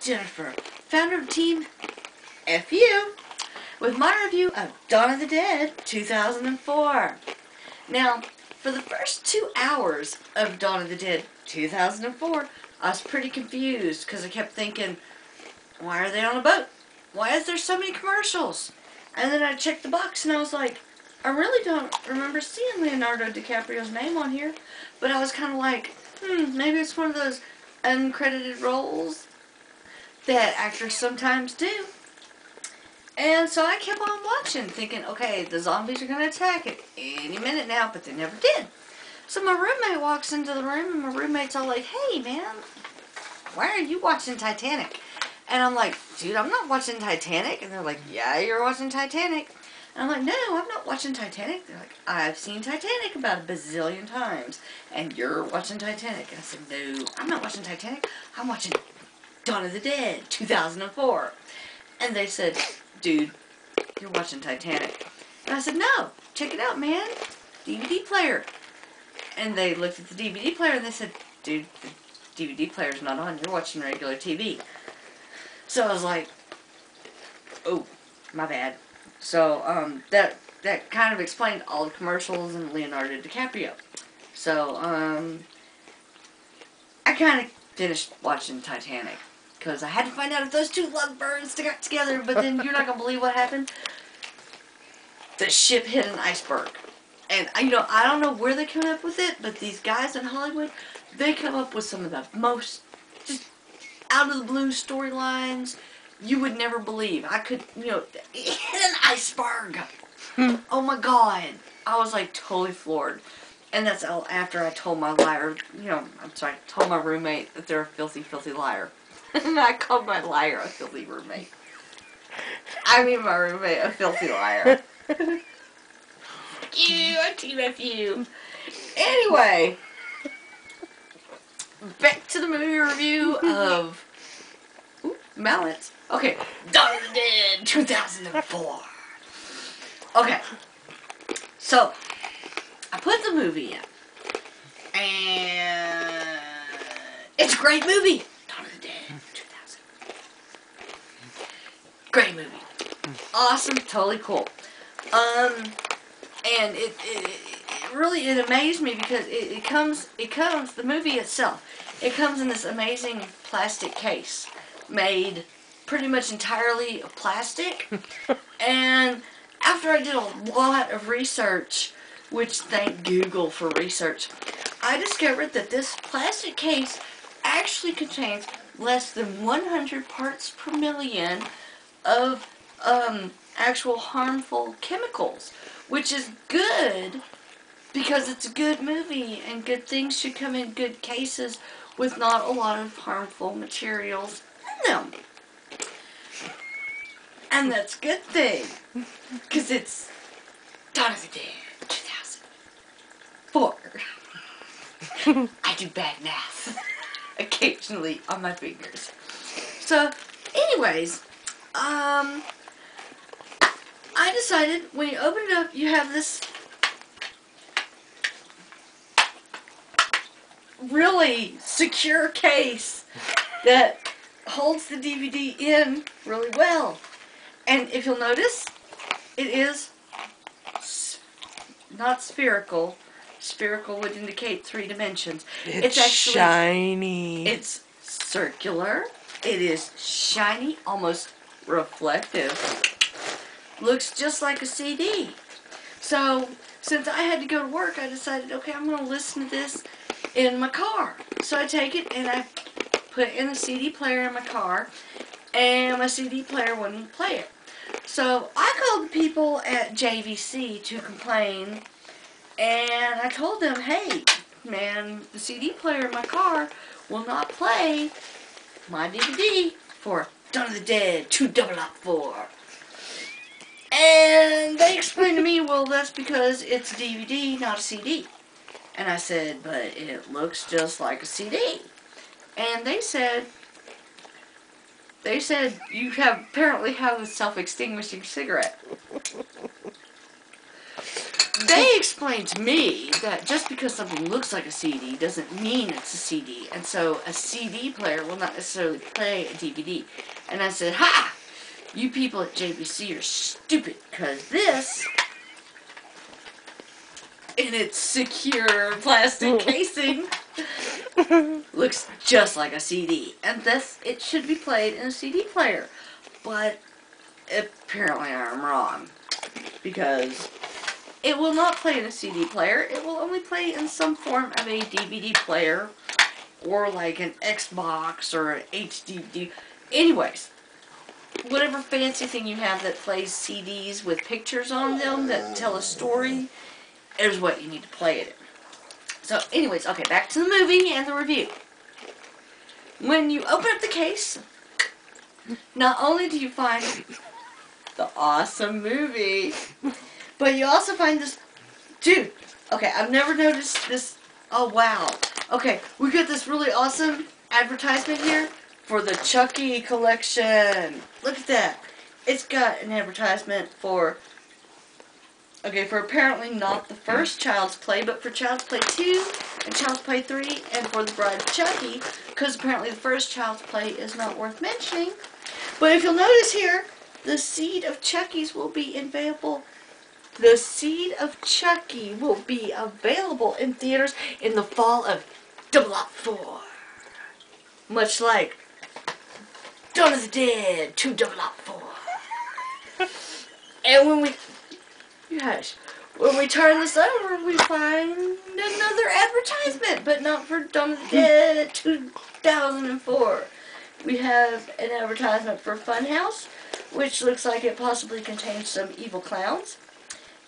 Jennifer, founder of Team FU, with my review of Dawn of the Dead 2004. Now, for the first 2 hours of Dawn of the Dead 2004, I was pretty confused because I kept thinking, why are they on a boat? Why is there so many commercials? And then I checked the box and I was like, I really don't remember seeing Leonardo DiCaprio's name on here. But I was kind of like, maybe it's one of those uncredited roles that actors sometimes do. And so I kept on watching, thinking, okay, the zombies are going to attack at any minute now, but they never did. So my roommate walks into the room, and my roommate's all like, hey, man, why are you watching Titanic? And I'm like, dude, I'm not watching Titanic. And they're like, yeah, you're watching Titanic. And I'm like, no, I'm not watching Titanic. They're like, I've seen Titanic about a bazillion times, and you're watching Titanic. And I said, no, I'm not watching Titanic. I'm watching Dawn of the Dead 2004. And they said, dude, you're watching Titanic. And I said, no, check it out, man. DVD player. And they looked at the DVD player and they said, dude, the DVD player's not on. You're watching regular TV. So I was like, oh, my bad. So that kind of explained all the commercials and Leonardo DiCaprio. So I kind of finished watching Titanic because I had to find out if those two lovebirds got together. But then you're not gonna believe what happened. The ship hit an iceberg, and I don't know where they come up with it, but these guys in Hollywood, they come up with some of the most just out of the blue storylines you would never believe. I could, it hit an iceberg. Oh my God. I was like totally floored. And that's all after I told my told my roommate that they're a filthy, filthy liar. And I called my liar a filthy roommate. I mean my roommate a filthy liar. You, I team FU. Anyway, back to the movie review of Mallets. Okay, Dawn of the Dead 2004. Okay, so I put the movie in, and it's a great movie. Dawn of the Dead 2000. Great movie, awesome, totally cool. And it really amazed me because it comes the movie itself. It comes in this amazing plastic case made pretty much entirely of plastic. And after I did a lot of research, which thank Google for research, I discovered that this plastic case actually contains less than 100 parts per million of actual harmful chemicals, which is good because it's a good movie and good things should come in good cases with not a lot of harmful materials in them. And that's a good thing because it's Dawn of the Dead 2004. I do bad math occasionally on my fingers. So anyways, I decided when you open it up, you have this really secure case that holds the DVD in really well. And if you'll notice, it is not spherical. Spherical would indicate 3 dimensions. It's actually shiny. It's circular. It is shiny, almost reflective. Looks just like a CD. So, since I had to go to work, I decided, okay, I'm going to listen to this in my car. So I take it and I put it in the CD player in my car, and my CD player wouldn't play it. So I called the people at JVC to complain, and I told them, hey, man, the CD player in my car will not play my DVD for Dawn of the Dead 2004. And they explained to me, well, that's because it's a DVD, not a CD. And I said, but it looks just like a CD. And they said you apparently have a self-extinguishing cigarette. They explained to me that just because something looks like a CD doesn't mean it's a CD. And so a CD player will not necessarily play a DVD. And I said, ha! You people at JVC are stupid, because this, in its secure plastic casing, looks just like a CD. And thus, it should be played in a CD player. But apparently I'm wrong, because it will not play in a CD player. It will only play in some form of a DVD player, or like an Xbox or an HD. Anyways, whatever fancy thing you have that plays CDs with pictures on them that tell a story is what you need to play it in. So anyways, okay, back to the movie and the review. When you open up the case, not only do you find the awesome movie, but you also find this, dude, okay, I've never noticed this, oh wow. Okay, we got this really awesome advertisement here for the Chucky collection. Look at that. It's got an advertisement for, okay, for apparently not the first Child's Play, but for Child's Play 2 and Child's Play 3 and for the Bride of Chucky, because apparently the first Child's Play is not worth mentioning. But if you'll notice here, the Seed of Chucky's will be available. The Seed of Chucky will be available in theaters in the fall of 004. Much like Dawn of the Dead 2/004. And when we turn this over, we find another advertisement, but not for Dawn of the Dead 2004. We have an advertisement for Funhouse, which looks like it possibly contains some evil clowns.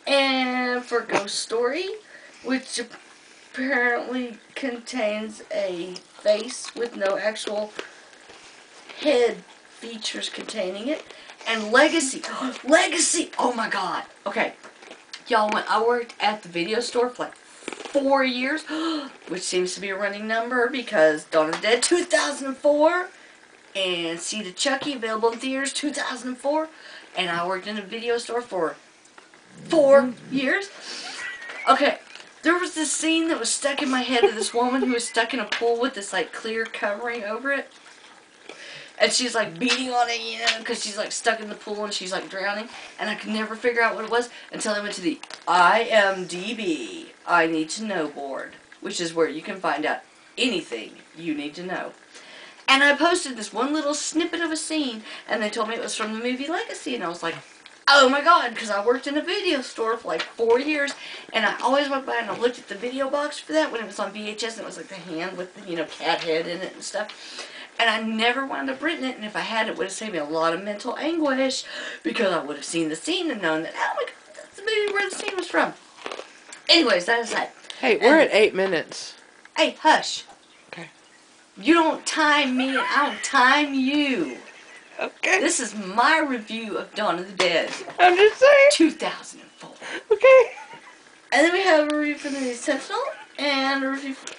And for Ghost Story, which apparently contains a face with no actual head features containing it. And Legacy. Legacy! Oh my god. Okay. Y'all, when I worked at the video store for like 4 years, which seems to be a running number because Dawn of the Dead 2004 and Seed of Chucky available in theaters 2004, and I worked in a video store for 4 years. Okay, there was this scene that was stuck in my head of this woman who was stuck in a pool with this like clear covering over it. And she's like beating on it, you know, because she's like stuck in the pool and she's like drowning. And I could never figure out what it was until I went to the IMDb, I Need to Know board, which is where you can find out anything you need to know. And I posted this one little snippet of a scene, and they told me it was from the movie Legacy, and I was like, oh my god, because I worked in a video store for like 4 years, and I always went by and I looked at the video box for that when it was on VHS, and it was like the hand with the, you know, cat head in it and stuff. And I never wound up renting it, and if I had, it would have saved me a lot of mental anguish, because I would have seen the scene and known that, oh my god, that's the movie where the scene was from. Anyways, that aside. Hey, we're at 8 minutes. Hey, hush. Okay. You don't time me, I don't time you. Okay. This is my review of Dawn of the Dead. I'm just saying. 2004. Okay. And then we have a review for the Sentinel, and a review for,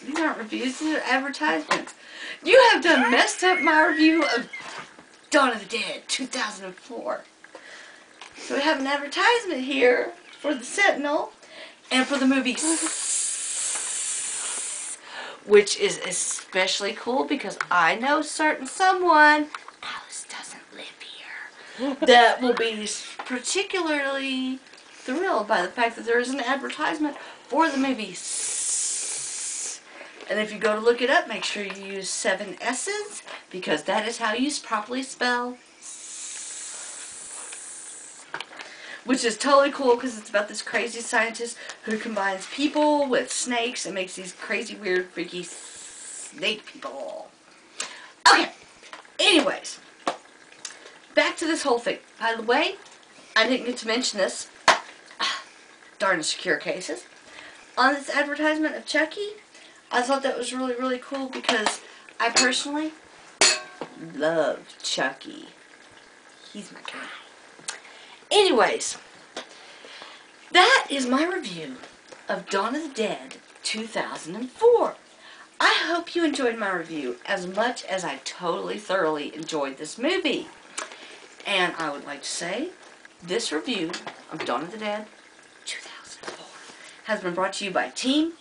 these aren't reviews, these are advertisements. You have done messed up my review of Dawn of the Dead 2004. So we have an advertisement here for the Sentinel, and for the movie, which is especially cool because I know certain someone, Alice doesn't live here, that will be particularly thrilled by the fact that there is an advertisement for the movie. And if you go to look it up, make sure you use 7 S's, because that is how you properly spell. Which is totally cool because it's about this crazy scientist who combines people with snakes and makes these crazy, weird, freaky snake people. Okay, anyways, back to this whole thing. By the way, I didn't get to mention this. Darn secure cases. On this advertisement of Chucky, I thought that was really, really cool because I personally love Chucky. He's my guy. Anyways, that is my review of Dawn of the Dead 2004. I hope you enjoyed my review as much as I totally, thoroughly enjoyed this movie. And I would like to say, this review of Dawn of the Dead 2004 has been brought to you by Team